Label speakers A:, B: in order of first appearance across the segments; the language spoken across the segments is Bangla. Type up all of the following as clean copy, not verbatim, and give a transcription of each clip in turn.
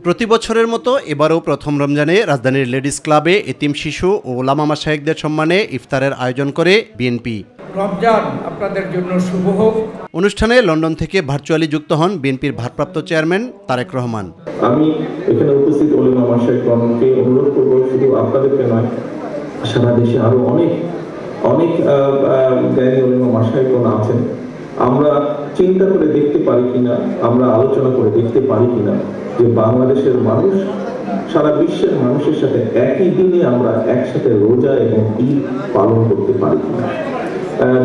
A: প্রতি বছরের মতো এবারও প্রথম রমজানে রাজধানীর লেডিস ক্লাবে এতিম শিশু ও ওলামা মাশায়েখদের সম্মানে ইফতারের আয়োজন করে বিএনপি।
B: রমজান আপনাদের জন্য শুভ হোক।
A: অনুষ্ঠানে লন্ডন থেকে ভার্চুয়ালি যুক্ত হন বিএনপির ভারপ্রাপ্ত চেয়ারম্যান তারেক রহমান।
C: আমি এখানে উপস্থিত ওলামা মাশায়েখগণকে অনুরোধ করব, শুধু আপনাদেরকে নয়, সারা দেশে আরো অনেক জ্ঞানী ওলামা মাশায়েখগণ আছেন। আমরা চিন্তা করে দেখতে পারি কিনা, আমরা আলোচনা করে দেখতে পারি কিনা যে বাংলাদেশের মানুষ সারা বিশ্বের মানুষের সাথে একই দিনে আমরা একসাথে রোজা এবং ঈদ পালন করতে পারি কিনা,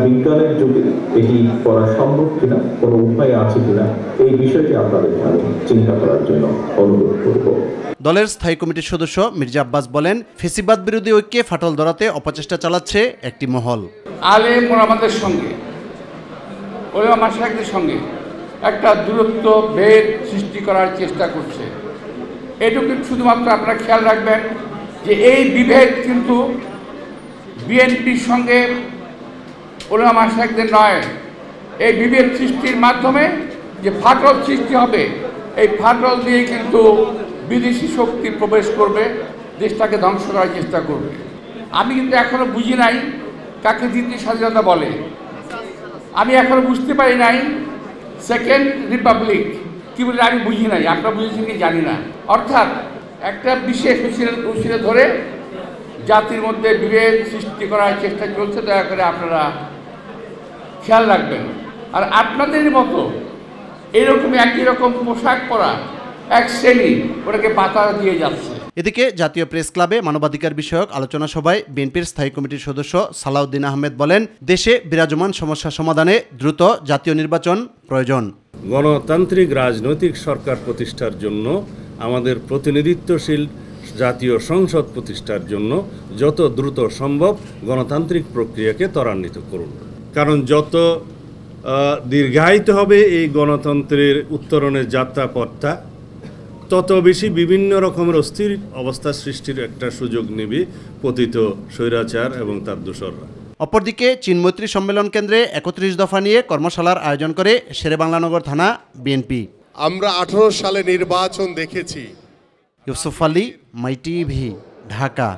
C: বিজ্ঞানের যুগে এটি করা সম্ভব কিনা, কোনো উপায় আছে কিনা, এই বিষয়টি আপনাদের চিন্তা করার জন্য অনুরোধ করব।
A: দলের স্থায়ী কমিটির সদস্য মির্জা আব্বাস বলেন, ফেসিবাদ বিরোধী ঐক্যে ফাটল ধরাতে অপচেষ্টা চালাচ্ছে একটি মহল।
B: আলেম ওলামাদের সঙ্গে, ওলামা মাশায়েখদের সঙ্গে একটা দূরত্ব ভেদ সৃষ্টি করার চেষ্টা করছে। এটুকু শুধুমাত্র আপনারা খেয়াল রাখবেন যে এই বিভেদ কিন্তু বিএনপির সঙ্গে ওলামা মাশায়েখদের নয়। এই বিভেদ সৃষ্টির মাধ্যমে যে ফাটল সৃষ্টি হবে, এই ফাটল দিয়ে কিন্তু বিদেশি শক্তি প্রবেশ করবে, দেশটাকে ধ্বংস করার চেষ্টা করবে। আমি কিন্তু এখনো বুঝি নাই কাকে দ্বিতীয় স্বাধীনতা বলে। আমি এখনো বুঝতে পারি নাই সেকেন্ড রিপাবলিক কি বলে, আমি বুঝি নাই। আপনারা বুঝেছেন কি জানি না। অর্থাৎ একটা বিশেষ উচিলে ধরে জাতির মধ্যে বিভেদ সৃষ্টি করার চেষ্টা চলছে। দয়া করে আপনারা খেয়াল রাখবেন। আর আপনাদের মতো এরকম একই রকম পোশাক পরা এক শ্রেণী ওটাকে বাতা দিয়ে যাচ্ছে।
A: এদিকে জাতীয় প্রেস ক্লাবে মানবাধিকার বিষয়ক আলোচনা সভায় বিএনপির স্থায়ী কমিটির সদস্য সালাউদ্দিন আহমেদ বলেন, দেশে বিরাজমান সমস্যা সমাধানে দ্রুত জাতীয় নির্বাচন প্রয়োজন।
D: গণতান্ত্রিক রাজনৈতিক সরকার প্রতিষ্ঠার জন্য আমাদের প্রতিনিধিত্বশীল জাতীয় সংসদ প্রতিষ্ঠার জন্য যত দ্রুত সম্ভব গণতান্ত্রিক প্রক্রিয়াকে ত্বরান্বিত করুন। কারণ যত দীর্ঘায়িত হবে এই গণতন্ত্রের উত্তরণের যাত্রাপথটা, তত বেশি বিভিন্ন রকমের অস্থির অবস্থা সৃষ্টির একটা সুযোগ নেবে পতিত স্বৈরাচার এবং তার দোসররা।
A: অপরদিকে চীনমৈত্রী সম্মেলন কেন্দ্রে ৩১ দফা নিয়ে কর্মশালার আয়োজন করে শেরেবাংলানগর থানা বিএনপি।
E: আমরা ১৮ সালে নির্বাচন দেখেছি।
A: ইউসুফ আলী, মাই টিভি, ঢাকা।